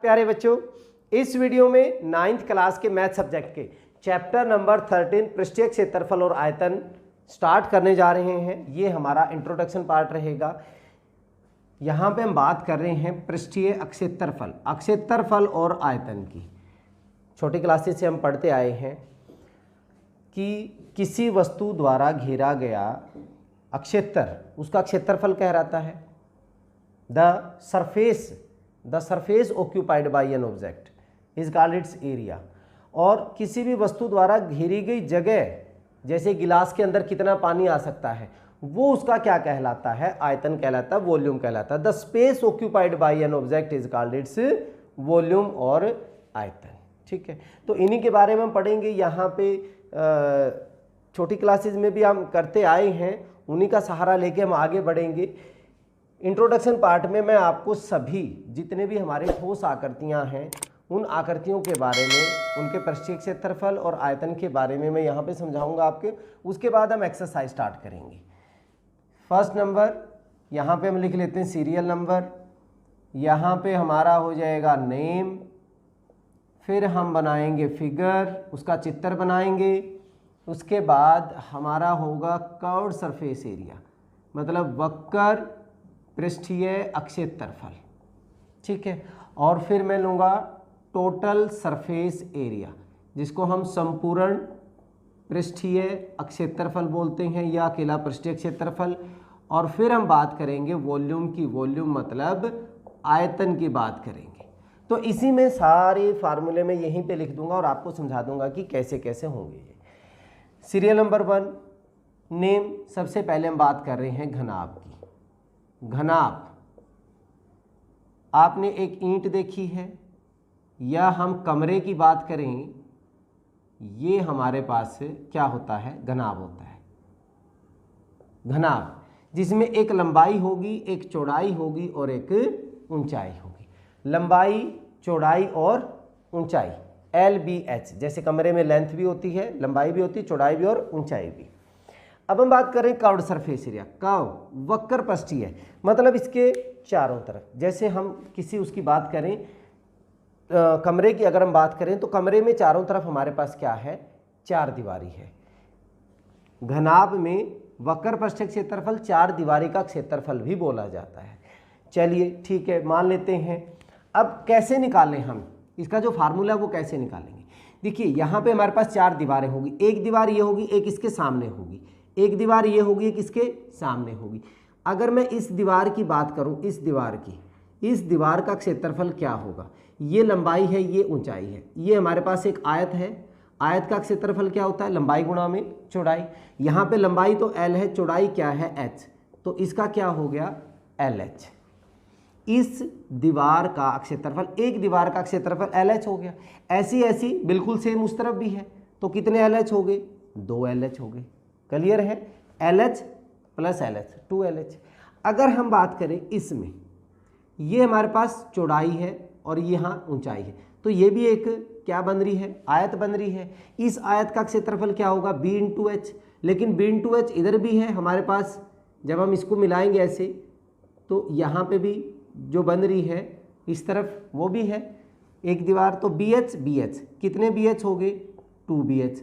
प्यारे बच्चों, इस वीडियो में 9th क्लास के मैथ सब्जेक्ट के चैप्टर नंबर 13 पृष्ठीय क्षेत्रफल और आयतन स्टार्ट करने जा रहे हैं। ये हमारा इंट्रोडक्शन पार्ट रहेगा। यहाँ पे हम बात कर रहे हैं पृष्ठीय क्षेत्रफल और आयतन की। छोटी क्लासेस से हम पढ़ते आए हैं कि किसी वस्तु द्वारा घेरा गया क्षेत्र उसका क्षेत्रफल कहलाता है। The surface occupied by an object is called its area. और किसी भी वस्तु द्वारा घेरी गई जगह, जैसे गिलास के अंदर कितना पानी आ सकता है, वो उसका क्या कहलाता है? आयतन कहलाता है, वॉल्यूम कहलाता है। The space occupied by an object is called its volume और आयतन। ठीक है, तो इन्हीं के बारे में हम पढ़ेंगे। यहाँ पे छोटी क्लासेस में भी हम करते आए हैं, उन्हीं का सहारा लेके हम आगे बढ़ेंगे। इंट्रोडक्शन पार्ट में मैं आपको सभी जितने भी हमारे ठोस आकृतियां हैं उन आकृतियों के बारे में, उनके पृष्ठीय क्षेत्रफल और आयतन के बारे में मैं यहाँ पे समझाऊंगा आपके। उसके बाद हम एक्सरसाइज स्टार्ट करेंगे। फर्स्ट नंबर यहाँ पे हम लिख लेते हैं सीरियल नंबर, यहाँ पे हमारा हो जाएगा नेम, फिर हम बनाएंगे फिगर, उसका चित्र बनाएंगे। उसके बाद हमारा होगा कर्व्ड सरफेस एरिया, मतलब वक्र पृष्ठीय क्षेत्रफल। ठीक है, और फिर मैं लूँगा टोटल सरफेस एरिया, जिसको हम संपूर्ण पृष्ठीय क्षेत्रफल बोलते हैं या अकेला पृष्ठीय क्षेत्रफल। और फिर हम बात करेंगे वॉल्यूम की। वॉल्यूम मतलब आयतन की बात करेंगे। तो इसी में सारे फार्मूले में यहीं पे लिख दूंगा और आपको समझा दूंगा कि कैसे कैसे होंगे ये। Serial number 1 name. सबसे पहले हम बात कर रहे हैं घनाभ की। घनाभ, आपने एक ईंट देखी है या हम कमरे की बात करें, ये हमारे पास क्या होता है? घनाभ होता है। घनाभ जिसमें एक लंबाई होगी, एक चौड़ाई होगी और एक ऊंचाई होगी। लंबाई, चौड़ाई और ऊंचाई LBH। जैसे कमरे में लेंथ भी होती है, लंबाई भी होती है, चौड़ाई भी और ऊंचाई भी। अब हम बात करें कर्व्ड सरफेस एरिया। कर्व वक्र पृष्ठीय, मतलब इसके चारों तरफ। जैसे हम किसी उसकी बात करें, कमरे की अगर हम बात करें तो कमरे में चारों तरफ हमारे पास क्या है? 4 दीवारी है। घनाभ में वक्र पृष्ठीय क्षेत्रफल 4 दीवारी का क्षेत्रफल भी बोला जाता है। चलिए ठीक है, मान लेते हैं। अब कैसे निकालें हम इसका जो फार्मूला है वो कैसे निकालेंगे? देखिए यहाँ पे हमारे पास 4 दीवारें होगी। एक दीवार ये होगी, एक इसके सामने होगी, एक दीवार ये होगी, एक इसके सामने होगी। अगर मैं इस दीवार की बात करूं, इस दीवार का क्षेत्रफल क्या होगा? ये लंबाई है, ये ऊंचाई है। ये हमारे पास एक आयत है। आयत का क्षेत्रफल क्या होता है? लंबाई गुणा में चौड़ाई। यहाँ पे लंबाई तो L है, चौड़ाई क्या है? H। तो इसका क्या हो गया? LH। इस दीवार का क्षेत्रफल, एक दीवार का क्षेत्रफल LH हो गया। ऐसी बिल्कुल सेम उस तरफ भी है, तो कितने LH हो गए? 2 LH हो गए। क्लियर है? LH plus LH 2 LH। अगर हम बात करें इसमें, ये हमारे पास चौड़ाई है और यहाँ ऊंचाई है, तो ये भी एक क्या बन रही है? आयत बन रही है। इस आयत का क्षेत्रफल क्या होगा? B × H। लेकिन B × H इधर भी है हमारे पास। जब हम इसको मिलाएंगे ऐसे, तो यहाँ पे भी जो बन रही है इस तरफ वो भी है एक दीवार। तो BH कितने BH हो गए? 2 BH।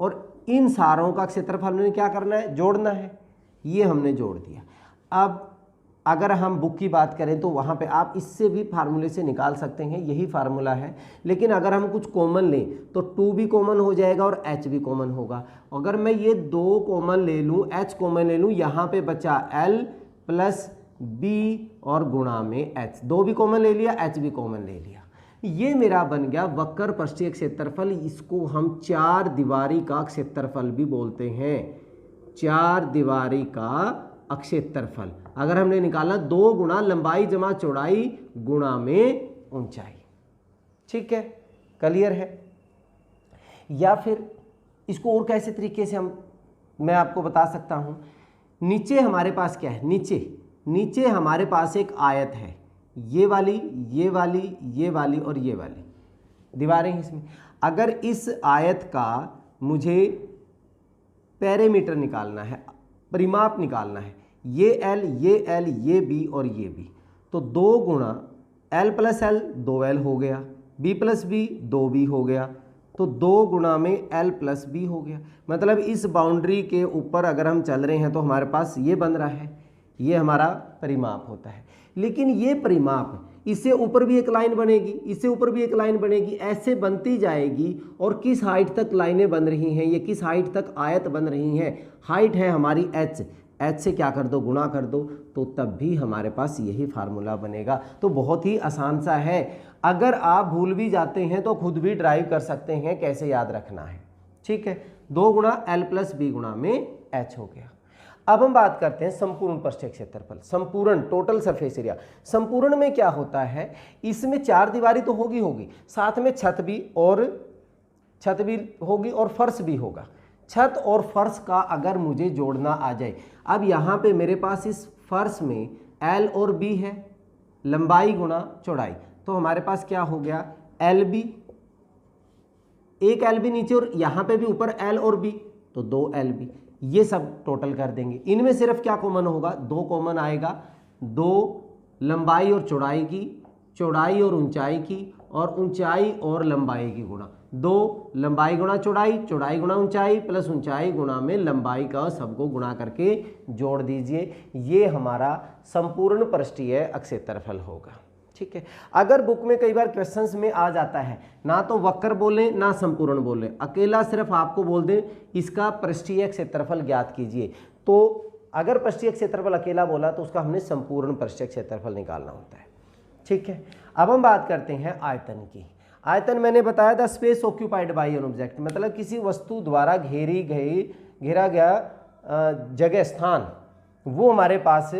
और इन सारों का क्षेत्रफल हमने क्या करना है? जोड़ना है। ये हमने जोड़ दिया। अब अगर हम बुक की बात करें तो वहाँ पे आप इससे भी फार्मूले से निकाल सकते हैं, यही फार्मूला है। लेकिन अगर हम कुछ कॉमन लें तो 2 भी कॉमन हो जाएगा और H भी कॉमन होगा। अगर मैं ये 2 कॉमन ले लूँ, H कॉमन ले लूँ, यहाँ पे बचा L प्लस B और गुणा में H। 2 भी कॉमन ले लिया, H भी कॉमन ले लिया। ये मेरा बन गया वक्र पृष्ठीय क्षेत्रफल। इसको हम 4 दीवारी का क्षेत्रफल भी बोलते हैं। 4 दीवारी का क्षेत्रफल अगर हमने निकाला 2 गुणा लंबाई जमा चौड़ाई गुणा में ऊंचाई। ठीक है, क्लियर है? या फिर इसको और कैसे तरीके से मैं आपको बता सकता हूं। नीचे हमारे पास क्या है? नीचे हमारे पास एक आयत है। ये वाली और ये वाली दीवारें हैं इसमें। अगर इस आयत का मुझे पैरामीटर निकालना है, परिमाप निकालना है, ये L, ये B और ये B, तो 2 गुणा L प्लस L 2L हो गया, B प्लस B 2B हो गया, तो 2 गुणा में L प्लस B हो गया। मतलब इस बाउंड्री के ऊपर अगर हम चल रहे हैं तो हमारे पास ये बन रहा है, ये हमारा परिमाप होता है। लेकिन ये परिमाप, इससे ऊपर भी एक लाइन बनेगी, इससे ऊपर भी एक लाइन बनेगी, ऐसे बनती जाएगी। और किस हाइट तक लाइनें बन रही हैं, ये किस हाइट तक आयत बन रही हैं, हाइट है हमारी h, h से क्या कर दो, गुणा कर दो, तो तब भी हमारे पास यही फार्मूला बनेगा। तो बहुत ही आसान सा है, अगर आप भूल भी जाते हैं तो खुद भी ड्राइव कर सकते हैं कैसे याद रखना है। ठीक है, 2 गुणा L प्लस B गुणा में h हो गया। अब हम बात करते हैं संपूर्ण पृष्ठीय क्षेत्रफल, संपूर्ण टोटल सरफेस एरिया। संपूर्ण में क्या होता है, इसमें 4 दीवारी तो होगी, साथ में छत भी होगी और फर्श भी होगा। छत और फर्श का अगर मुझे जोड़ना आ जाए, अब यहाँ पे मेरे पास इस फर्श में L और B है, लंबाई गुणा चौड़ाई, तो हमारे पास क्या हो गया, LB, एक LB नीचे और यहाँ पे भी ऊपर L और B, तो 2 LB। ये सब टोटल कर देंगे, इनमें सिर्फ क्या कॉमन होगा, 2 कॉमन आएगा, 2 लंबाई और चौड़ाई की, चौड़ाई और ऊंचाई की, और ऊंचाई और लंबाई की गुणा, 2 लंबाई गुणा चौड़ाई, चौड़ाई गुणा ऊंचाई, प्लस ऊंचाई गुणा में लंबाई का सबको गुणा करके जोड़ दीजिए। ये हमारा संपूर्ण पृष्ठीय क्षेत्रफल होगा। ठीक है, अगर बुक में कई बार क्वेश्चंस में आ जाता है, ना तो वक्र बोले ना संपूर्ण बोले, अकेला सिर्फ आपको बोल दे इसका पृष्ठीय क्षेत्रफल ज्ञात कीजिए, तो अगर पृष्ठीय क्षेत्रफल अकेला बोला तो उसका हमने संपूर्ण पृष्ठीय क्षेत्रफल निकालना होता है। ठीक है, अब हम बात करते हैं आयतन की। आयतन मैंने बताया था space occupied by an object, मतलब किसी वस्तु द्वारा घेरा गया जगह, स्थान, वो हमारे पास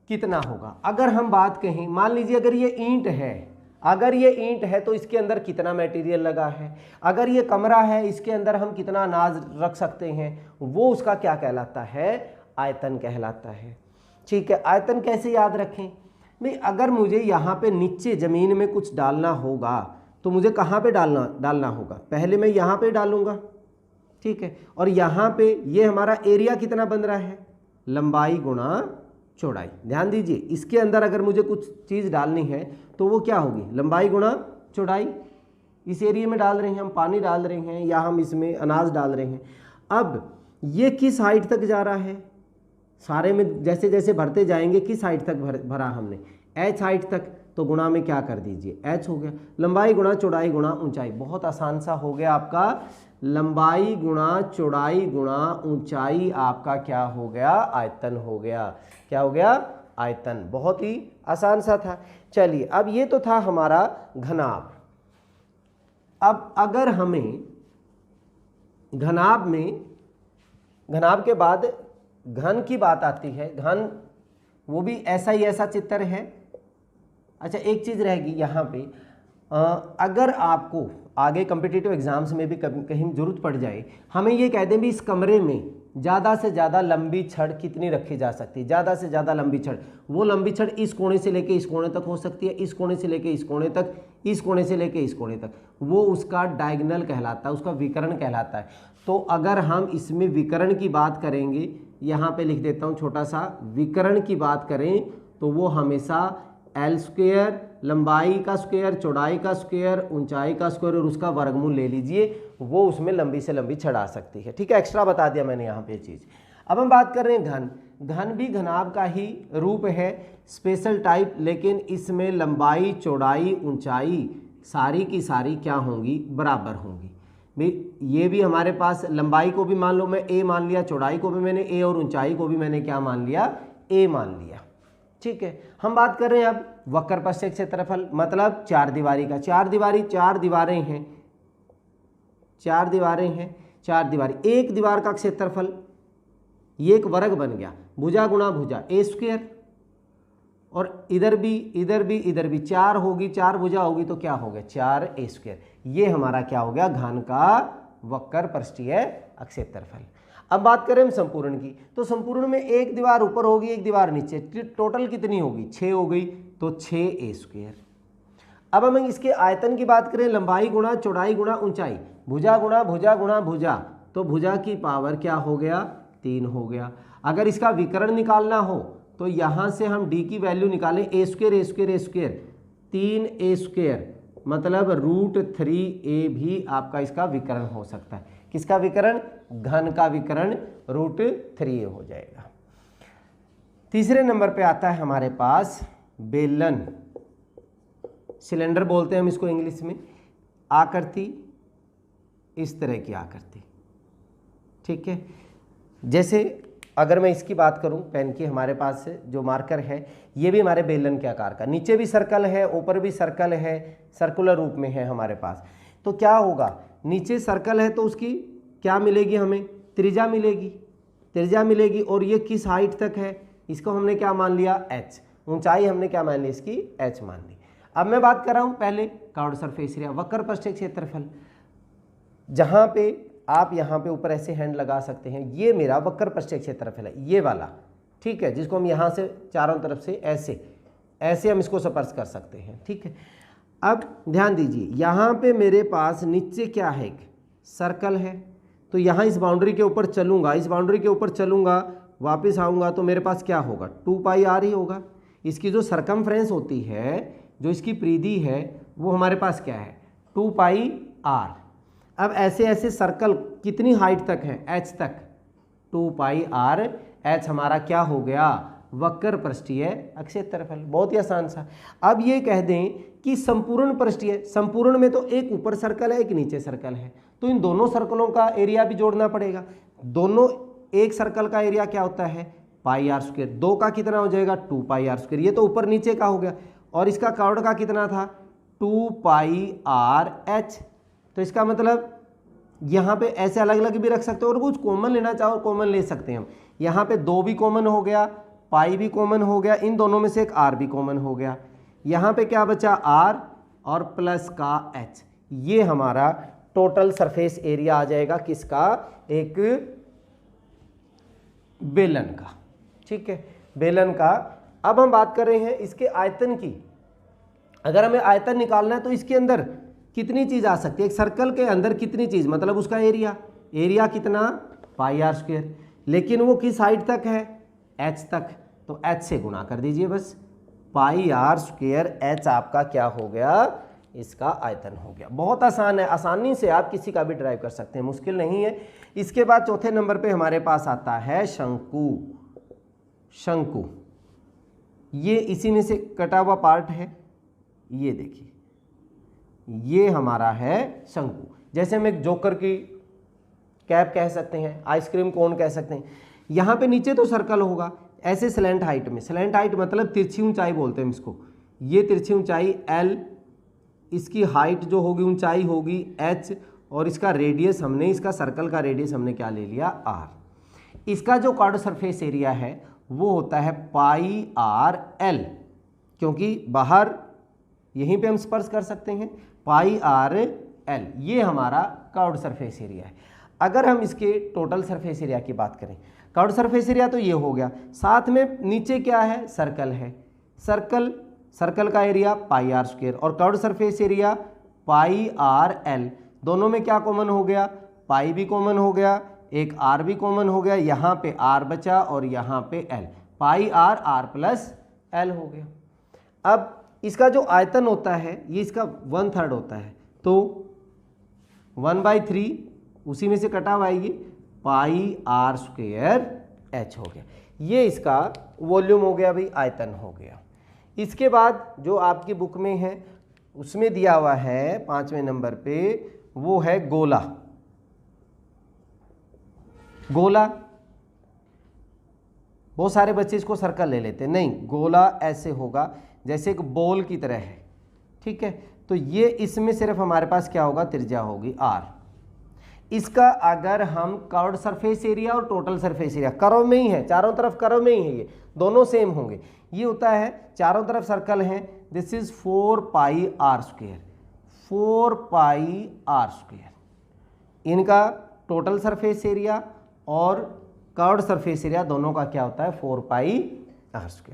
कितना होगा। अगर हम बात कहें, मान लीजिए अगर ये ईंट है, तो इसके अंदर कितना मटेरियल लगा है। अगर ये कमरा है, इसके अंदर हम कितना अनाज रख सकते हैं, वो उसका क्या कहलाता है, आयतन कहलाता है। ठीक है, आयतन कैसे याद रखें भाई, अगर मुझे यहाँ पे नीचे ज़मीन में कुछ डालना होगा तो मुझे कहाँ पे डालना होगा, पहले मैं यहाँ पे डालूंगा। ठीक है, और यहाँ पे ये हमारा एरिया कितना बन रहा है, लंबाई गुणा चौड़ाई। ध्यान दीजिए, इसके अंदर अगर मुझे कुछ चीज़ डालनी है तो वो क्या होगी, लंबाई गुणा चौड़ाई। इस एरिया में डाल रहे हैं हम, पानी डाल रहे हैं या हम इसमें अनाज डाल रहे हैं। अब ये किस हाइट तक जा रहा है, सारे में जैसे जैसे भरते जाएंगे किस हाइट तक भरा हमने, h हाइट तक, तो गुणा में क्या कर दीजिए, h हो गया, लंबाई गुणा चौड़ाई गुणा ऊंचाई। बहुत आसान सा हो गया आपका, लंबाई गुणा चौड़ाई गुणा ऊंचाई आपका क्या हो गया, आयतन हो गया। क्या हो गया, आयतन। बहुत ही आसान सा था। चलिए, अब ये तो था हमारा घनाभ। अब अगर हमें घनाभ के बाद घन की बात आती है, घन वो भी ऐसा ही ऐसा चित्र है। अच्छा, एक चीज़ रहेगी यहाँ पे, अगर आपको आगे कॉम्पिटिटिव एग्जाम्स में भी कहीं जरूरत पड़ जाए, हमें ये कह दें भी इस कमरे में ज़्यादा से ज़्यादा लंबी छड़ कितनी रखी जा सकती है, ज़्यादा से ज़्यादा लंबी छड़, वो लंबी छड़ इस कोने से लेके इस कोने तक हो सकती है, इस कोने से लेके इस कोने तक, इस कोने से लेके इस कोने तक, वो उसका डायगोनल कहलाता है, उसका विकर्ण कहलाता है। तो अगर हम इसमें विकर्ण की बात करेंगे, यहाँ पे लिख देता हूँ छोटा सा, विकर्ण की बात करें तो वो हमेशा L स्क्वायर, लंबाई का स्क्वायर, चौड़ाई का स्क्वायर, ऊंचाई का स्क्वायर और उसका वर्गमूल ले लीजिए, वो उसमें लंबी से लंबी छड़ आ सकती है। ठीक है, एक्स्ट्रा बता दिया मैंने यहाँ पे चीज़। अब हम बात कर रहे हैं घन। घन भी घनाभ का ही रूप है, स्पेशल टाइप, लेकिन इसमें लंबाई चौड़ाई ऊंचाई सारी की सारी क्या होंगी, बराबर होंगी। भाई ये भी हमारे पास लंबाई को भी मान लो मैं a मान लिया, चौड़ाई को भी मैंने a और ऊंचाई को भी मैंने क्या मान लिया, a मान लिया। ठीक है, हम बात कर रहे हैं अब वक्र पृष्ठीय क्षेत्रफल, मतलब 4 दीवारी का। 4 दीवारी, 4 दीवारें हैं, 4 दीवारें हैं, 4 दीवारी, एक दीवार का क्षेत्रफल, ये एक वर्ग बन गया, भुजा गुणा भुजा a स्क्वायर, और इधर भी इधर भी इधर भी 4 होगी, 4 भुजा होगी तो क्या हो गया, 4a स्क्वायर। ये हमारा क्या हो गया, घन का वक्र पृष्ठीय क्षेत्रफल। अब बात करें हम संपूर्ण की, तो संपूर्ण में एक दीवार ऊपर होगी, एक दीवार नीचे, टोटल कितनी होगी, 6 हो गई, तो 6a स्क्वायर। अब हम इसके आयतन की बात करें, लंबाई गुणा चौड़ाई गुणा ऊंचाई, भुजा गुणा भुजा गुणा भुजा, तो भुजा की पावर क्या हो गया, 3 हो गया। अगर इसका विकर्ण निकालना हो तो यहाँ से हम d की वैल्यू निकालें, a square a square a square, 3a² मतलब √3a भी आपका इसका विकर्ण हो सकता है। किसका विकर्ण? घन का विकर्ण √3a हो जाएगा। तीसरे नंबर पे आता है हमारे पास बेलन, सिलेंडर बोलते हैं हम इसको इंग्लिश में। आकृति इस तरह की आकृति, ठीक है। जैसे अगर मैं इसकी बात करूं, पेन की हमारे पास जो मार्कर है ये भी हमारे बेलन के आकार का, नीचे भी सर्कल है ऊपर भी सर्कल है, सर्कुलर रूप में है हमारे पास। तो क्या होगा, नीचे सर्कल है तो उसकी क्या मिलेगी हमें? त्रिज्या मिलेगी, त्रिज्या मिलेगी। और ये किस हाइट तक है? इसको हमने क्या मान लिया? h। ऊंचाई हमने क्या मान ली? इसकी h मान ली। अब मैं बात कर रहा हूं पहले कर्व्ड सरफेस एरिया, वक्र पृष्ठीय क्षेत्रफल। जहां पे आप यहाँ पे ऊपर ऐसे हैंड लगा सकते हैं, ये मेरा वक्र पृष्ठीय क्षेत्रफल है, ये वाला, ठीक है, जिसको हम यहाँ से चारों तरफ से ऐसे ऐसे हम इसको स्पर्श कर सकते हैं, ठीक है। अब ध्यान दीजिए, यहाँ पे मेरे पास नीचे क्या है? एक सर्कल है। तो यहाँ इस बाउंड्री के ऊपर चलूँगा, इस बाउंड्री के ऊपर चलूँगा, वापस आऊँगा तो मेरे पास क्या होगा? 2πr ही होगा। इसकी जो सरकमफ्रेंस होती है, जो इसकी परिधि है, वो हमारे पास क्या है? 2πr। अब ऐसे ऐसे सर्कल कितनी हाइट तक है? h तक, 2πr। h हमारा क्या हो गया? वक्र पृष्ठीय क्षेत्रफल। बहुत ही आसान सा। अब ये कह दें कि संपूर्ण पृष्ठीय, संपूर्ण में तो एक ऊपर सर्कल है एक नीचे सर्कल है, तो इन दोनों सर्कलों का एरिया भी जोड़ना पड़ेगा। दोनों, एक सर्कल का एरिया क्या होता है? πr²। दो का कितना हो जाएगा? 2πr²। ये तो ऊपर नीचे का हो गया। और इसका कर्व्ड का कितना था? 2πrh। तो इसका मतलब यहाँ पे ऐसे अलग अलग भी रख सकते हो और कुछ कॉमन लेना चाहो कॉमन ले सकते हैं हम। यहाँ पे 2 भी कॉमन हो गया, पाई भी कॉमन हो गया, इन दोनों में से एक r भी कॉमन हो गया। यहाँ पे क्या बचा? r और प्लस का h। ये हमारा टोटल सरफेस एरिया आ जाएगा किसका? एक बेलन का, ठीक है, बेलन का। अब हम बात कर रहे हैं इसके आयतन की। अगर हमें आयतन निकालना है तो इसके अंदर कितनी चीज आ सकती है? एक सर्कल के अंदर कितनी चीज, मतलब उसका एरिया, एरिया कितना? πr²। लेकिन वो किस हाइट तक है? h तक। तो h से गुणा कर दीजिए बस। πr² h आपका क्या हो गया? इसका आयतन हो गया। बहुत आसान है, आसानी से आप किसी का भी ड्राइव कर सकते हैं, मुश्किल नहीं है। इसके बाद चौथे नंबर पे हमारे पास आता है शंकु। शंकु ये इसी में से कटा हुआ पार्ट है, ये देखिए, ये हमारा है शंकु। जैसे हम एक जोकर की कैप कह सकते हैं, आइसक्रीम कोन कह सकते हैं। यहाँ पे नीचे तो सर्कल होगा ऐसे स्लैंट हाइट में, स्लैंट हाइट मतलब तिरछी ऊंचाई बोलते हैं इसको। ये तिरछी ऊंचाई l, इसकी हाइट जो होगी ऊंचाई होगी h, और इसका रेडियस हमने, इसका सर्कल का रेडियस हमने क्या ले लिया? r। इसका जो कर्व्ड सरफेस एरिया है वो होता है πrl, क्योंकि बाहर यहीं पे हम स्पर्श कर सकते हैं, πrl। ये हमारा कर्व्ड सरफेस एरिया है। अगर हम इसके टोटल सरफेस एरिया की बात करें, कर्व्ड सरफेस एरिया तो ये हो गया, साथ में नीचे क्या है? सर्कल है। सर्कल, सर्कल का एरिया πr², और कर्व्ड सरफेस एरिया πrl। दोनों में क्या कॉमन हो गया? पाई भी कॉमन हो गया, एक r भी कॉमन हो गया, यहाँ पे r बचा और यहाँ पे l, πr r plus l हो गया। अब इसका जो आयतन होता है ये इसका 1/3 होता है, तो 1/3 उसी में से कटा हुआ है, ये πr² h हो गया। ये इसका वॉल्यूम हो गया भाई, आयतन हो गया। इसके बाद जो आपकी बुक में है उसमें दिया हुआ है 5वें नंबर पे, वो है गोला। गोला, बहुत सारे बच्चे इसको सर्कल ले लेते हैं, नहीं, गोला ऐसे होगा जैसे एक बॉल की तरह है, ठीक है। तो ये इसमें सिर्फ हमारे पास क्या होगा? त्रिज्या होगी r। इसका अगर हम कर्व्ड सरफेस एरिया और टोटल सरफेस एरिया, कर्व में ही है, चारों तरफ कर्व में ही है, ये दोनों सेम होंगे। ये होता है चारों तरफ सर्कल हैं, दिस इज 4πr², 4πr²। इनका टोटल सरफेस एरिया और कर्व्ड सरफेस एरिया दोनों का क्या होता है? 4πr²।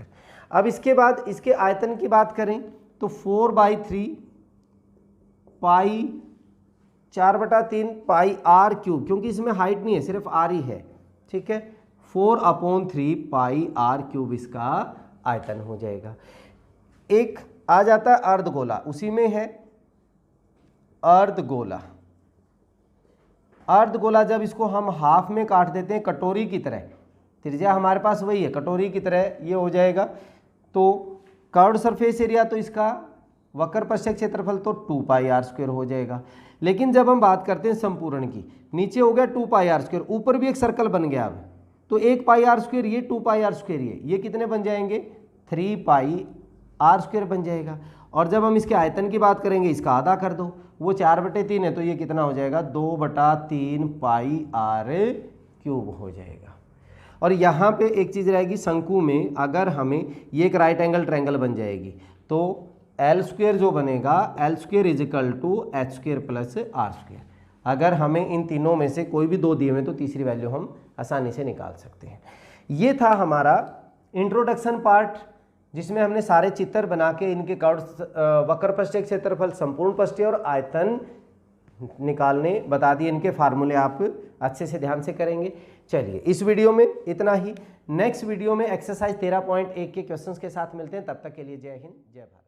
अब इसके बाद इसके आयतन की बात करें तो 4/3 पाई 4/3 πr³, क्योंकि इसमें हाइट नहीं है, सिर्फ r ही है, ठीक है। 4/3 πr³ इसका आयतन हो जाएगा। एक आ जाता है अर्धगोला, उसी में है अर्धगोला। अर्धगोला जब इसको हम हाफ में काट देते हैं कटोरी की तरह, त्रिज्या हमारे पास वही है कटोरी की तरह, ये हो जाएगा। तो कर्व्ड सरफेस एरिया तो इसका वक्र पृष्ठीय क्षेत्रफल तो 2 पाई आर स्क्वायर हो जाएगा। लेकिन जब हम बात करते हैं संपूर्ण की, नीचे हो गया 2 पाई आर स्क्वायर, ऊपर भी एक सर्कल बन गया अब, तो 1 पाई आर स्क्वायर ये 2 पाई आर स्क्वायर ये कितने बन जाएंगे 3 पाई आर स्क्वायर बन जाएगा। और जब हम इसके आयतन की बात करेंगे इसका आधा कर दो, वो 4/3 है तो ये कितना हो जाएगा 2/3 पाई आर क्यूब हो जाएगा। और यहाँ पे एक चीज़ रहेगी शंकु में, अगर हमें ये एक राइट एंगल ट्रायंगल बन जाएगी तो एल स्क्वेयर जो बनेगा L square is equal to H square plus R square. अगर हमें इन तीनों में से कोई भी दो दिए हुए तो तीसरी वैल्यू हम आसानी से निकाल सकते हैं। ये था हमारा इंट्रोडक्शन पार्ट, जिसमें हमने सारे चित्र बना के इनके वक्र पृष्ठीय क्षेत्रफल, संपूर्ण पृष्ठीय और आयतन निकालने बता दिए। इनके फार्मूले आप अच्छे से ध्यान से करेंगे। चलिए इस वीडियो में इतना ही। नेक्स्ट वीडियो में एक्सरसाइज 13.1 के क्वेश्चंस के साथ मिलते हैं। तब तक के लिए जय हिंद जय भारत।